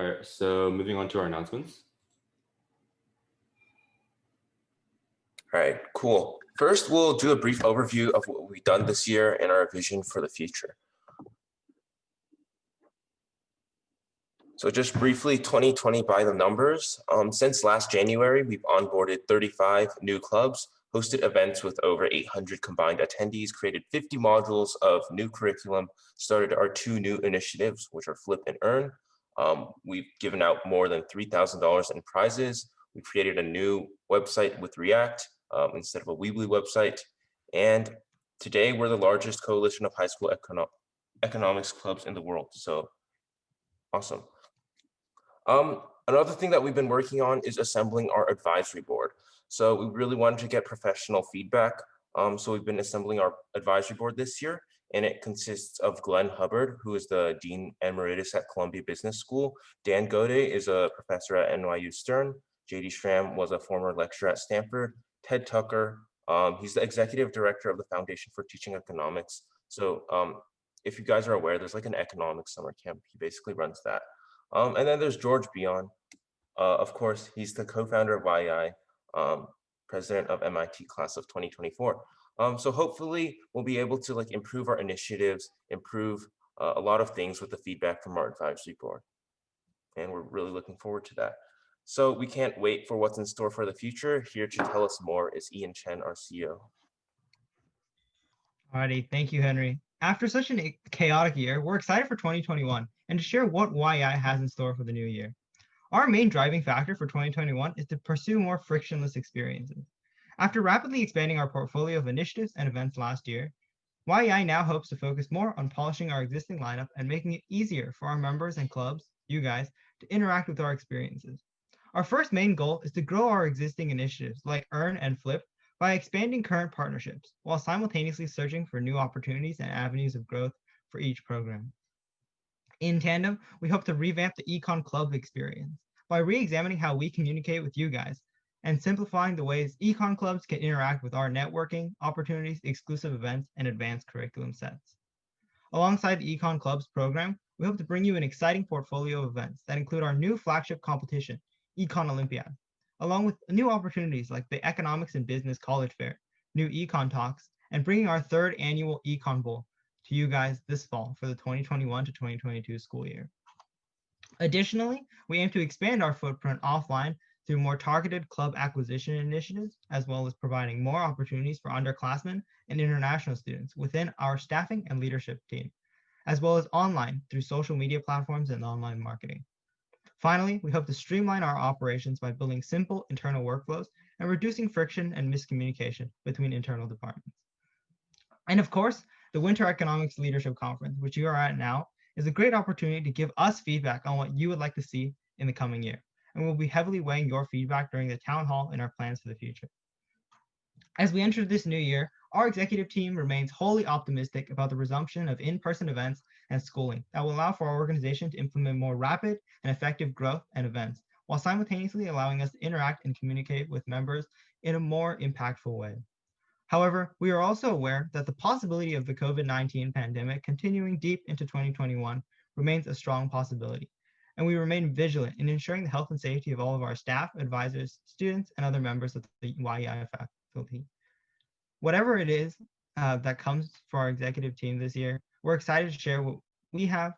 All right, so moving on to our announcements. All right, cool. First, we'll do a brief overview of what we've done this year and our vision for the future. So just briefly, 2020 by the numbers. Since last January, we've onboarded 35 new clubs, hosted events with over 800 combined attendees, created 50 modules of new curriculum, started our 2 new initiatives, which are Flip and Earn. We've given out more than $3,000 in prizes. We created a new website with React instead of a Weebly website. And today we're the largest coalition of high school economics clubs in the world. So awesome. Another thing that we've been working on is assembling our advisory board. So we really wanted to get professional feedback. So we've been assembling our advisory board this year, and it consists of Glenn Hubbard, who is the Dean Emeritus at Columbia Business School. Dan Gode is a professor at NYU Stern. JD Schramm was a former lecturer at Stanford. Ted Tucker, he's the executive director of the Foundation for Teaching Economics. So if you guys are aware, there's like an economics summer camp. He basically runs that. And then there's George Bion. Of course, he's the co-founder of YEI, president of MIT class of 2024. So hopefully we'll be able to like improve our initiatives, improve a lot of things with the feedback from our advisory board. And we're really looking forward to that. So we can't wait for what's in store for the future. Here to tell us more is Ian Chen, our CEO. Alrighty, thank you, Henry. After such a chaotic year, we're excited for 2021 and to share what YEI has in store for the new year. Our main driving factor for 2021 is to pursue more frictionless experiences. After rapidly expanding our portfolio of initiatives and events last year, YEI now hopes to focus more on polishing our existing lineup and making it easier for our members and clubs, you guys, to interact with our experiences. Our first main goal is to grow our existing initiatives like Earn and Flip by expanding current partnerships while simultaneously searching for new opportunities and avenues of growth for each program. In tandem, we hope to revamp the Econ Club experience by re-examining how we communicate with you guys and simplifying the ways Econ Clubs can interact with our networking, opportunities, exclusive events, and advanced curriculum sets. Alongside the Econ Clubs program, we hope to bring you an exciting portfolio of events that include our new flagship competition, Econ Olympiad, along with new opportunities like the Economics and Business College Fair, new Econ Talks, and bringing our 3rd annual Econ Bowl to you guys this fall for the 2021 to 2022 school year. Additionally, we aim to expand our footprint offline through more targeted club acquisition initiatives, as well as providing more opportunities for underclassmen and international students within our staffing and leadership team, as well as online through social media platforms and online marketing. Finally, we hope to streamline our operations by building simple internal workflows and reducing friction and miscommunication between internal departments. And of course, the Winter Economics Leadership Conference, which you are at now, is a great opportunity to give us feedback on what you would like to see in the coming year. And we'll be heavily weighing your feedback during the town hall in our plans for the future. As we enter this new year, our executive team remains wholly optimistic about the resumption of in-person events and schooling that will allow for our organization to implement more rapid and effective growth and events, while simultaneously allowing us to interact and communicate with members in a more impactful way. However, we are also aware that the possibility of the COVID-19 pandemic continuing deep into 2021 remains a strong possibility, and we remain vigilant in ensuring the health and safety of all of our staff, advisors, students, and other members of the YEI faculty. Whatever it is that comes for our executive team this year, we're excited to share what we have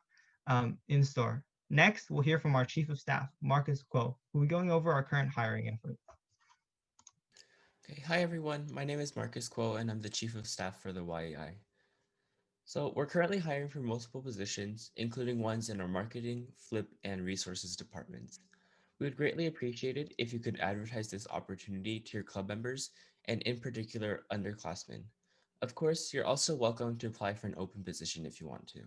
in store. Next, we'll hear from our Chief of Staff, Marcus Kuo, who will be going over our current hiring efforts. Okay, hi everyone, my name is Marcus Kuo and I'm the Chief of Staff for the YEI. So we're currently hiring for multiple positions, including ones in our marketing, flip, and resources departments. We would greatly appreciate it if you could advertise this opportunity to your club members and in particular underclassmen. Of course, you're also welcome to apply for an open position if you want to.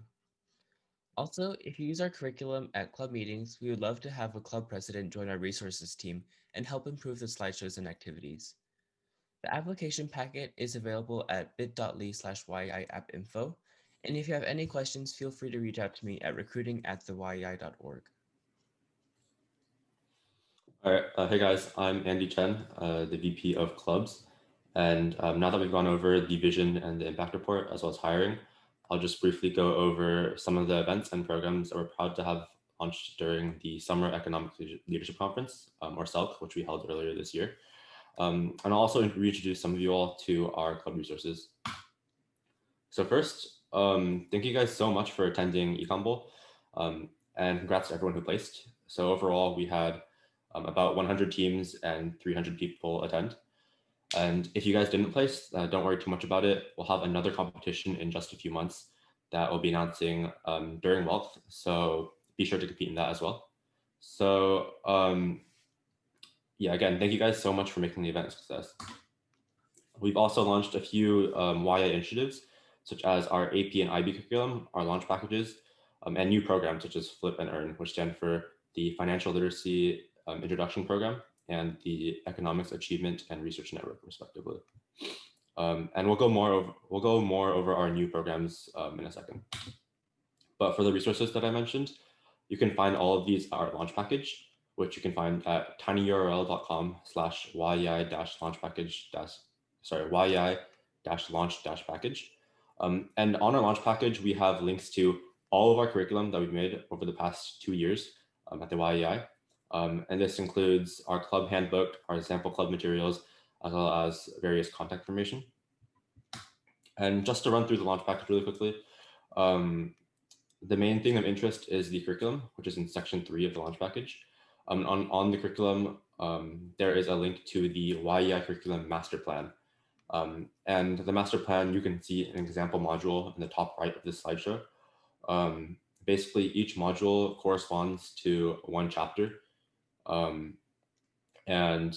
Also, if you use our curriculum at club meetings, we would love to have a club president join our resources team and help improve the slideshows and activities. The application packet is available at bit.ly/YEIappinfo, and if you have any questions, feel free to reach out to me at recruiting@theyei.org. All right, hey guys, I'm Andy Chen, the VP of Clubs. And now that we've gone over the vision and the impact report, as well as hiring, I'll just briefly go over some of the events and programs that we're proud to have launched during the Summer Economic Leadership Conference, or SELC, which we held earlier this year. And I'll also reintroduce some of you all to our club resources. So first, thank you guys so much for attending Econ Bowl, and congrats to everyone who placed. So overall, we had about 100 teams and 300 people attend. And if you guys didn't place, don't worry too much about it. We'll have another competition in just a few months that we'll be announcing during WELC. So be sure to compete in that as well. So yeah, again, thank you guys so much for making the event a success. We've also launched a few YI initiatives, such as our AP and IB curriculum, our launch packages, and new programs such as FLIP and EARN, which stand for the Financial Literacy Introduction Program and the Economics Achievement and Research Network, respectively. And we'll go more over our new programs in a second. But for the resources that I mentioned, you can find all of these at our launch package, which you can find at tinyurl.com/yi-launch-package. And on our launch package, we have links to all of our curriculum that we've made over the past 2 years at the YEI. And this includes our club handbook, our sample club materials, as well as various contact information. And just to run through the launch package really quickly, the main thing of interest is the curriculum, which is in section 3 of the launch package. On the curriculum, there is a link to the YEI curriculum master plan. And the master plan, you can see an example module in the top right of this slideshow. Basically, each module corresponds to one chapter. And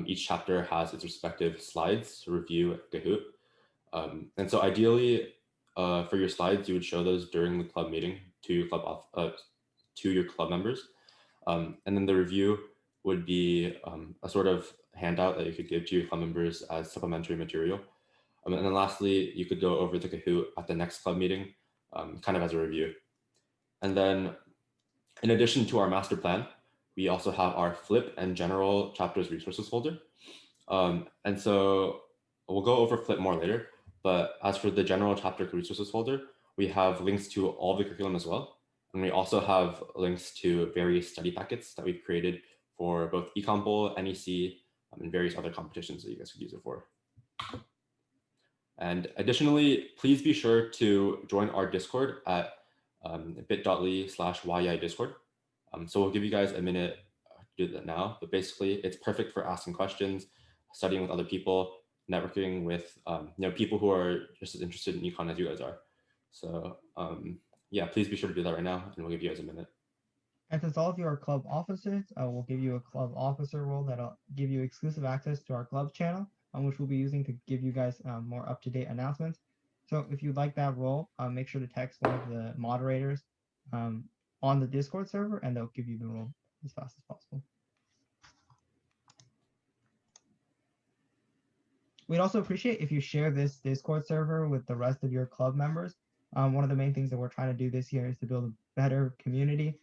each chapter has its respective slides to review at Kahoot. And so ideally, for your slides, you would show those during the club meeting to your club members. And then the review would be a sort of handout that you could give to your club members as supplementary material. And then lastly, you could go over the Kahoot at the next club meeting, kind of as a review. And then in addition to our master plan, we also have our FLIP and general chapters resources folder. And so we'll go over FLIP more later, but as for the general chapter resources folder, we have links to all the curriculum as well. And we also have links to various study packets that we've created for both Econ Bowl, NEC, and various other competitions that you guys could use it for. And additionally, please be sure to join our Discord at bit.ly/YI Discord. So we'll give you guys a minute to do that now, but basically it's perfect for asking questions, studying with other people, networking with people who are just as interested in econ as you guys are. So yeah, please be sure to do that right now, and we'll give you guys a minute. And since all of you are club officers, we'll give you a club officer role that'll give you exclusive access to our club channel, which we'll be using to give you guys more up-to-date announcements. So if you'd like that role, make sure to text one of the moderators on the Discord server, and they'll give you the role as fast as possible. We'd also appreciate if you share this Discord server with the rest of your club members. One of the main things that we're trying to do this year is to build a better community.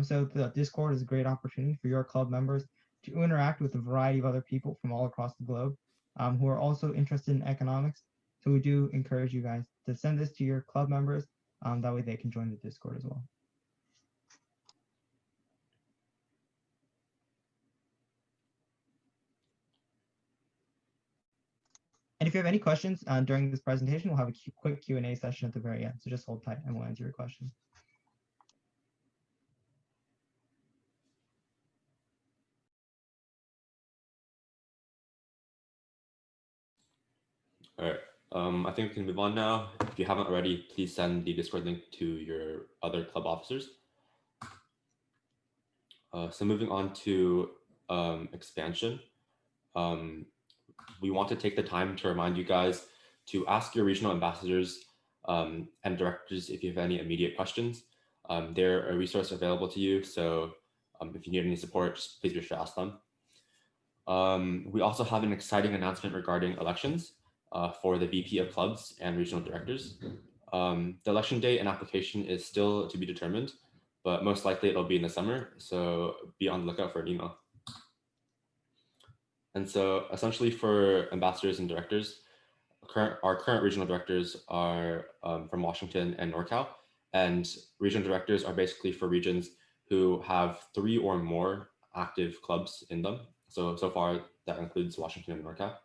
So the Discord is a great opportunity for your club members to interact with a variety of other people from all across the globe who are also interested in economics. So we do encourage you guys to send this to your club members. That way they can join the Discord as well. And if you have any questions during this presentation, we'll have a quick Q&A session at the very end. So just hold tight and we'll answer your questions. All right, I think we can move on now. If you haven't already, please send the Discord link to your other club officers. So moving on to expansion. We want to take the time to remind you guys to ask your regional ambassadors and directors if you have any immediate questions. They're a resource available to you, so if you need any support, just please be sure to ask them. We also have an exciting announcement regarding elections for the VP of clubs and regional directors. The election date and application is still to be determined, but most likely it'll be in the summer, so be on the lookout for an email. And so essentially for ambassadors and directors, our current regional directors are from Washington and NorCal, and regional directors are basically for regions who have 3 or more active clubs in them. So far that includes Washington and NorCal.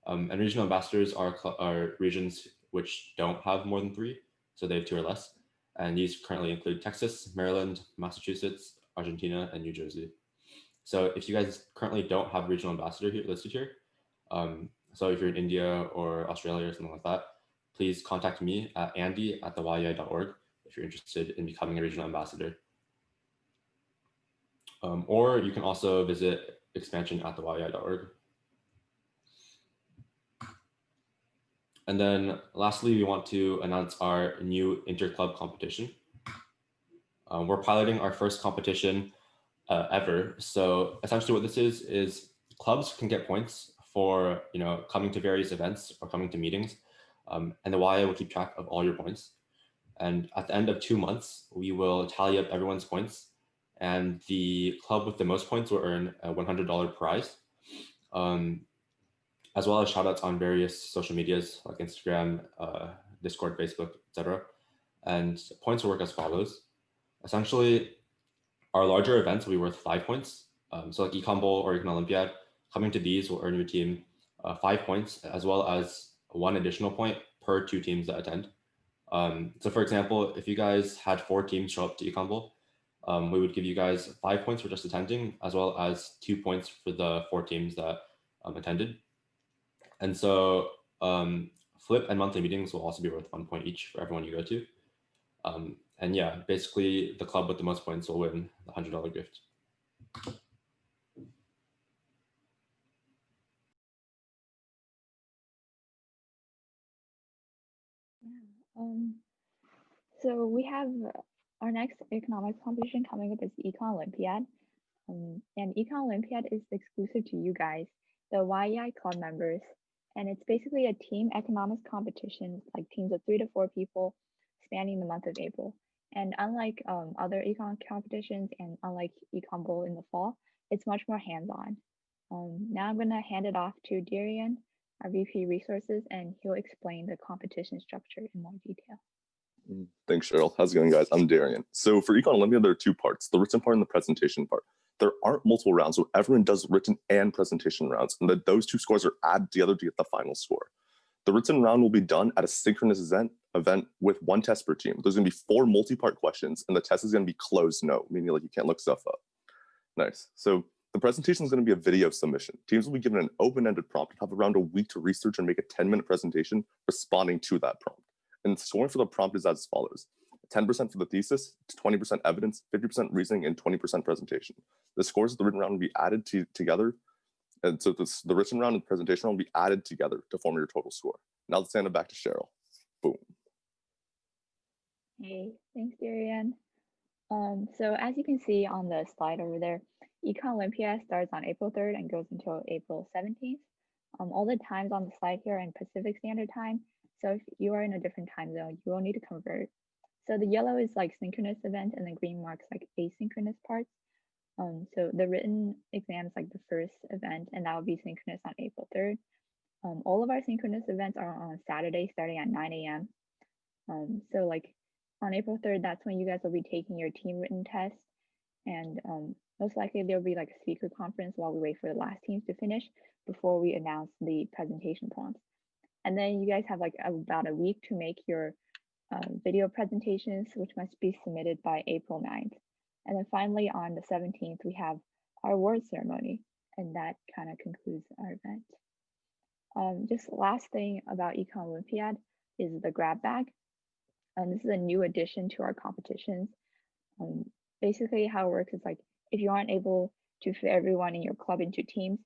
And regional ambassadors are regions which don't have more than 3, so they have 2 or less. And these currently include Texas, Maryland, Massachusetts, Argentina, and New Jersey. So if you guys currently don't have a regional ambassador here listed here, so if you're in India or Australia or something like that, please contact me at andy@thewei.org if you're interested in becoming a regional ambassador. Or you can also visit expansion@thewei.org. And then lastly, we want to announce our new interclub competition. We're piloting our first competition ever. So essentially what this is clubs can get points for coming to various events or coming to meetings. And the YI will keep track of all your points. And at the end of 2 months, we will tally up everyone's points. And the club with the most points will earn a $100 prize, as well as shout outs on various social medias like Instagram, Discord, Facebook, etc. And points will work as follows. Essentially, our larger events will be worth 5 points. So like Econ Bowl or Econ Olympiad, coming to these will earn your team 5 points, as well as 1 additional point per 2 teams that attend. So for example, if you guys had 4 teams show up to Econ Bowl, we would give you guys 5 points for just attending, as well as 2 points for the 4 teams that attended. And so flip and monthly meetings will also be worth 1 point each for everyone you go to. And yeah, basically the club with the most points will win the $100 gift. So we have our next economics competition coming up is Econ Olympiad. And Econ Olympiad is exclusive to you guys, the YEI club members. And it's basically a team economics competition, like teams of 3 to 4 people spanning the month of April. And unlike other econ competitions and unlike Econ Bowl in the fall, it's much more hands-on. Now I'm gonna hand it off to Darian, our VP Resources, and he'll explain the competition structure in more detail. Thanks, Cheryl. How's it going, guys? I'm Darian. So for Econ Olympiad, there are 2 parts, the written part and the presentation part. There aren't multiple rounds, so everyone does written and presentation rounds, and those 2 scores are added together to get the final score. The written round will be done at a synchronous event with 1 test per team. There's gonna be 4 multi-part questions, and the test is gonna be closed no, meaning like you can't look stuff up. Nice. So the presentation is gonna be a video submission. Teams will be given an open-ended prompt and have around a week to research and make a 10-minute presentation responding to that prompt. And scoring for the prompt is as follows: 10% for the thesis, 20% evidence, 50% reasoning, and 20% presentation. The scores of the written round will be added together. And so the written round and the presentation round will be added together to form your total score. Now let's hand it back to Cheryl. Boom. Hey, thanks, Darian. So as you can see on the slide over there, Econ Olympiad starts on April 3rd and goes until April 17th. All the times on the slide here are in Pacific Standard Time. So if you are in a different time zone, you will need to convert. So the yellow is like synchronous event and the green marks like asynchronous parts. So the written exam is like the first event, and that will be synchronous on April 3rd. All of our synchronous events are on Saturday starting at 9 a.m. So like on April 3rd, that's when you guys will be taking your team written test. And most likely there'll be like a speaker conference while we wait for the last teams to finish before we announce the presentation prompts. And then you guys have like about a week to make your video presentations, which must be submitted by April 9th. And then finally on the 17th, we have our award ceremony, and that kind of concludes our event. Just last thing about Econ Olympiad is the grab bag. This is a new addition to our competitions. Basically how it works is like, if you aren't able to fit everyone in your club into teams,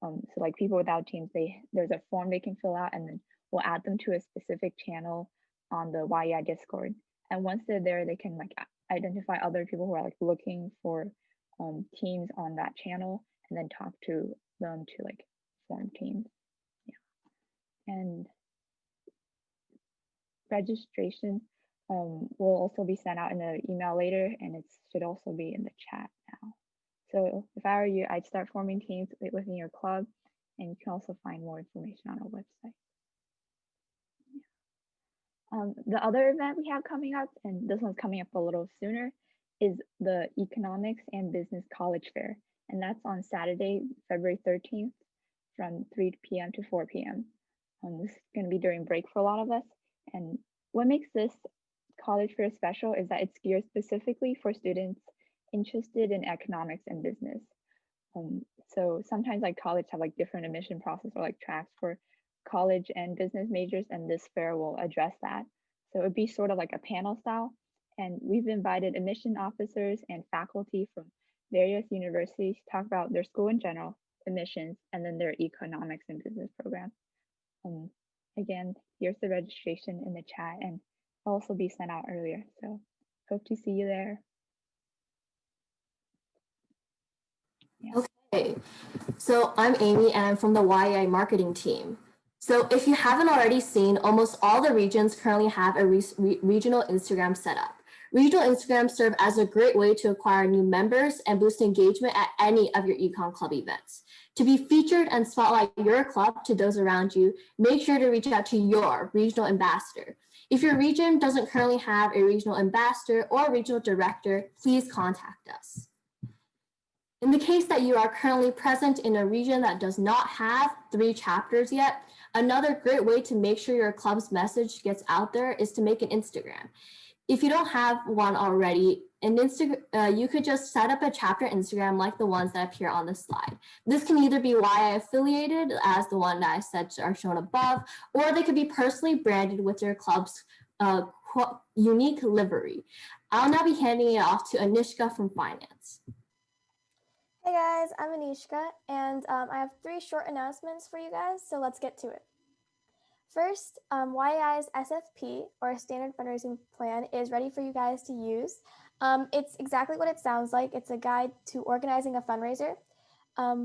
so like people without teams, there's a form they can fill out, and then we'll add them to a specific channel on the YEI Discord. And once they're there, they can like identify other people who are like looking for teams on that channel, and then talk to them to like form teams. Yeah. And registration will also be sent out in the email later, and it should also be in the chat now. So if I were you, I'd start forming teams within your club, and you can also find more information on our website. The other event we have coming up, and this one's coming up a little sooner, is the Economics and Business College Fair, and that's on Saturday, February 13th from 3 p.m. to 4 p.m. This is going to be during break for a lot of us. And what makes this college fair special is that it's geared specifically for students interested in economics and business. So sometimes like college have like different admission process or like tracks for college and business majors, and this fair will address that. So it'd be sort of like a panel style. And we've invited admission officers and faculty from various universities to talk about their school in general, admissions, and then their economics and business program. Again, here's the registration in the chat, and I'll also be sent out earlier. So hope to see you there. Yeah. Okay, so I'm Amy and I'm from the YEI marketing team. So if you haven't already seen, almost all the regions currently have a regional Instagram setup. Regional Instagrams serve as a great way to acquire new members and boost engagement at any of your econ club events. To be featured and spotlight your club to those around you, make sure to reach out to your regional ambassador. If your region doesn't currently have a regional ambassador or regional director, please contact us. In the case that you are currently present in a region that does not have 3 chapters yet, another great way to make sure your club's message gets out there is to make an Instagram. If you don't have one already, you could just set up a chapter Instagram like the ones that appear on the slide. This can either be YI affiliated, as the one that I said are shown above, or they could be personally branded with your club's unique livery. I'll now be handing it off to Anishka from Finance. Hey guys, I'm Anishka, and I have 3 short announcements for you guys, so let's get to it. First, YEI's SFP, or Standard Fundraising Plan, is ready for you guys to use. It's exactly what it sounds like. It's a guide to organizing a fundraiser.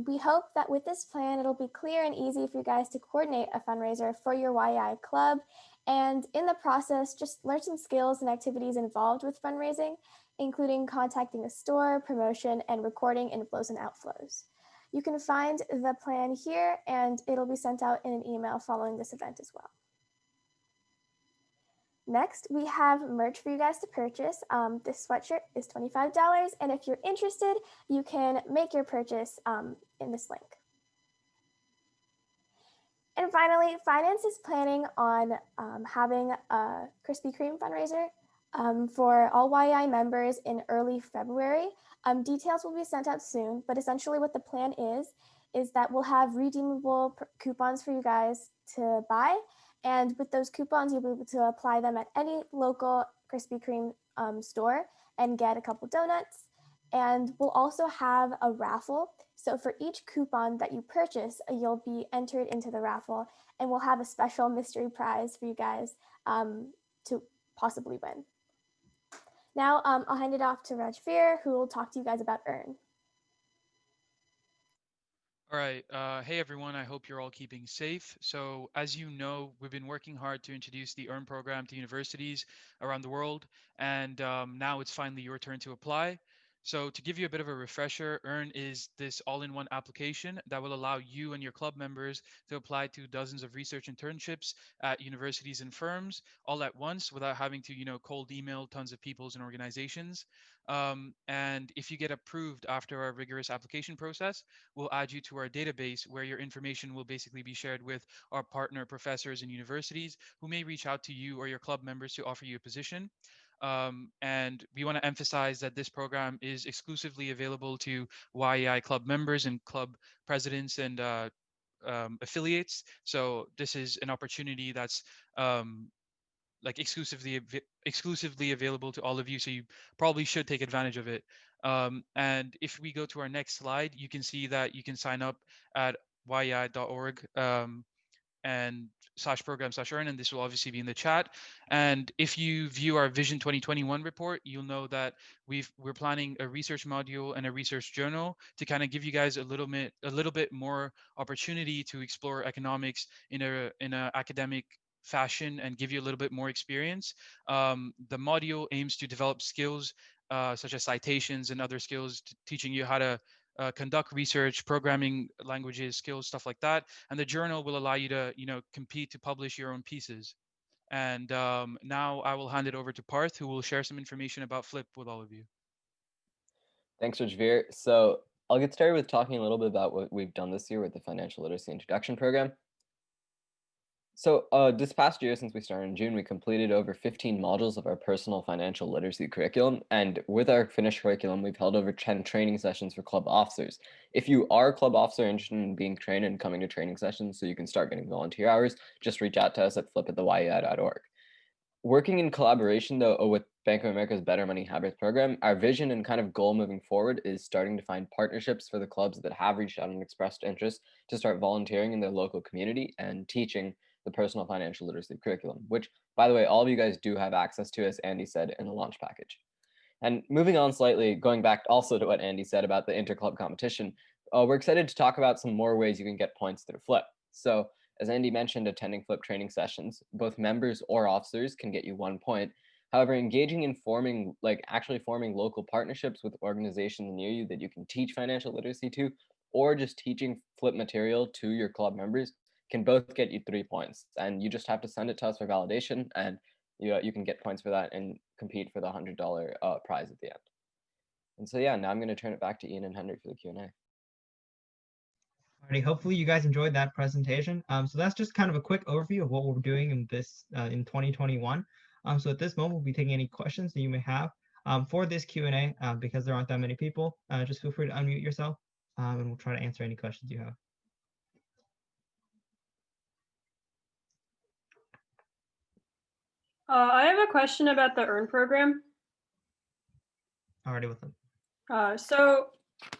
We hope that with this plan, it'll be clear and easy for you guys to coordinate a fundraiser for your YEI club, and in the process, just learn some skills and activities involved with fundraising, including contacting a store, promotion, and recording inflows and outflows. You can find the plan here, and it'll be sent out in an email following this event as well. Next, we have merch for you guys to purchase. This sweatshirt is $25, and if you're interested, you can make your purchase in this link. And finally, Finance is planning on having a Krispy Kreme fundraiser for all YEI members in early February. Details will be sent out soon, but essentially what the plan is that we'll have redeemable coupons for you guys to buy. And with those coupons, you'll be able to apply them at any local Krispy Kreme store and get a couple donuts. And we'll also have a raffle. So for each coupon that you purchase, you'll be entered into the raffle, and we'll have a special mystery prize for you guys to possibly win. Now I'll hand it off to Rajveer, who will talk to you guys about Earn. All right. Hey, everyone. I hope you're all keeping safe. So as you know, we've been working hard to introduce the Earn program to universities around the world. And now it's finally your turn to apply. So to give you a bit of a refresher, Earn is this all-in-one application that will allow you and your club members to apply to dozens of research internships at universities and firms all at once without having to, cold email tons of peoples and organizations. And if you get approved after our rigorous application process, we'll add you to our database where your information will basically be shared with our partner professors and universities who may reach out to you or your club members to offer you a position. And we want to emphasize that this program is exclusively available to YEI club members and club presidents and affiliates. So this is an opportunity that's like exclusively available to all of you. So you probably should take advantage of it. And if we go to our next slide, you can see that you can sign up at yei.org and /program/earn, and this will obviously be in the chat. And if you view our Vision 2021 report, you'll know that we're planning a research module and a research journal to kind of give you guys a little bit more opportunity to explore economics in a academic fashion and give you a little bit more experience. The module aims to develop skills such as citations and other skills, teaching you how to conduct research, programming languages, skills, stuff like that. And the journal will allow you to, compete to publish your own pieces. And now I will hand it over to Parth, who will share some information about Flip with all of you. Thanks, Rajveer. So I'll get started with talking a little bit about what we've done this year with the Financial Literacy Introduction Program. So this past year, since we started in June, we completed over 15 modules of our personal financial literacy curriculum. And with our finished curriculum, we've held over 10 training sessions for club officers. If you are a club officer interested in being trained and coming to training sessions so you can start getting volunteer hours, just reach out to us at flip@thewei.org. Working in collaboration, though, with Bank of America's Better Money Habits program, our vision and kind of goal moving forward is starting to find partnerships for the clubs that have reached out and expressed interest to start volunteering in their local community and teaching the personal financial literacy curriculum, which, by the way, all of you guys do have access to, as Andy said, in the launch package. And moving on slightly, going back also to what Andy said about the interclub competition, we're excited to talk about some more ways you can get points through Flip. So as Andy mentioned, attending Flip training sessions, both members or officers can get you 1 point. However, engaging in actually forming local partnerships with organizations near you that you can teach financial literacy to, or just teaching Flip material to your club members can both get you 3 points. And you just have to send it to us for validation, and you can get points for that and compete for the $100 prize at the end. And so yeah, now I'm going to turn it back to Ian and Henry for the Q&A. Alrighty, hopefully you guys enjoyed that presentation. So that's just kind of a quick overview of what we're doing in this in 2021. So at this moment, we'll be taking any questions that you may have for this Q&A. Because there aren't that many people, just feel free to unmute yourself, and we'll try to answer any questions you have. I have a question about the EARN program. Alrighty, with them. So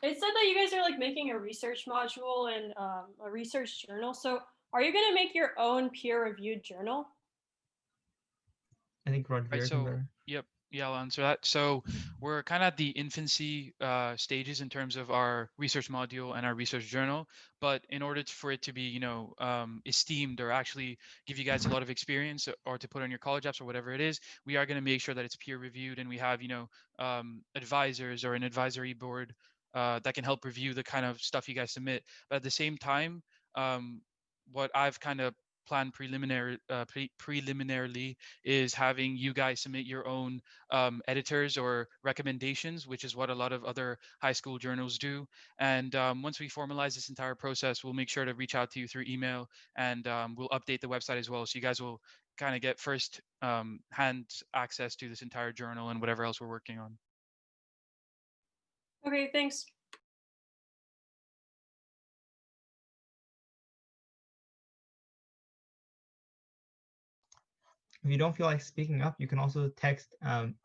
it said that you guys are like making a research module and a research journal. So are you going to make your own peer-reviewed journal? I think Rajveer Yep. Yeah, I'll answer that. So we're kind of at the infancy stages in terms of our research module and our research journal. But in order for it to be, esteemed or actually give you guys a lot of experience or to put on your college apps or whatever it is, we are going to make sure that it's peer reviewed and we have, advisors or an advisory board that can help review the kind of stuff you guys submit. But at the same time, what I've kind of planned preliminarily is having you guys submit your own editors or recommendations, which is what a lot of other high school journals do. And once we formalize this entire process, we'll make sure to reach out to you through email, and we'll update the website as well. So you guys will kind of get first hand access to this entire journal and whatever else we're working on. Okay, thanks. If you don't feel like speaking up, you can also text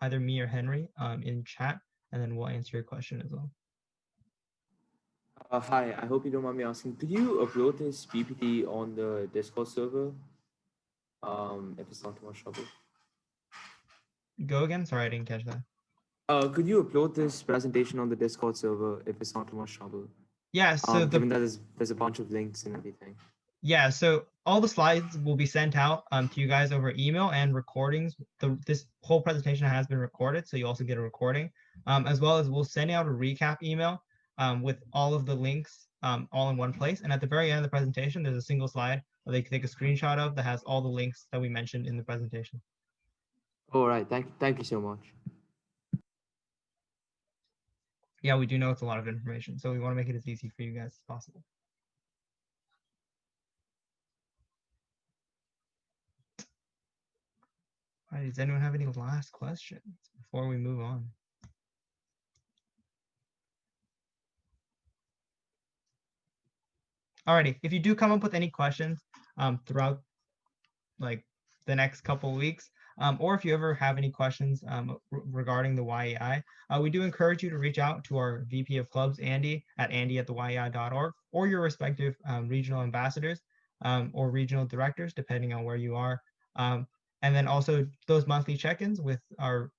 either me or Henry in chat, and then we'll answer your question as well. Hi, I hope you don't mind me asking, could you upload this PPT on the Discord server if it's not too much trouble? Go again? Sorry, I didn't catch that. Could you upload this presentation on the Discord server if it's not too much trouble? Yeah, so given that there's a bunch of links and everything. Yeah, so all the slides will be sent out to you guys over email and recordings. This whole presentation has been recorded, so you also get a recording, as well as we'll send out a recap email with all of the links all in one place. And at the very end of the presentation, there's a single slide that they can take a screenshot of that has all the links that we mentioned in the presentation. All right, thank you so much. Yeah, we do know it's a lot of information, so we want to make it as easy for you guys as possible. All right, does anyone have any last questions before we move on? Alrighty, if you do come up with any questions throughout like the next couple of weeks, or if you ever have any questions regarding the YEI, we do encourage you to reach out to our VP of Clubs, Andy, at andy@thewei.org, or your respective regional ambassadors or regional directors, depending on where you are. And then also those monthly check-ins with our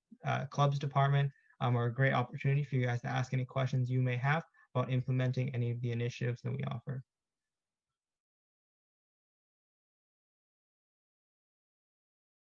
clubs department are a great opportunity for you guys to ask any questions you may have about implementing any of the initiatives that we offer.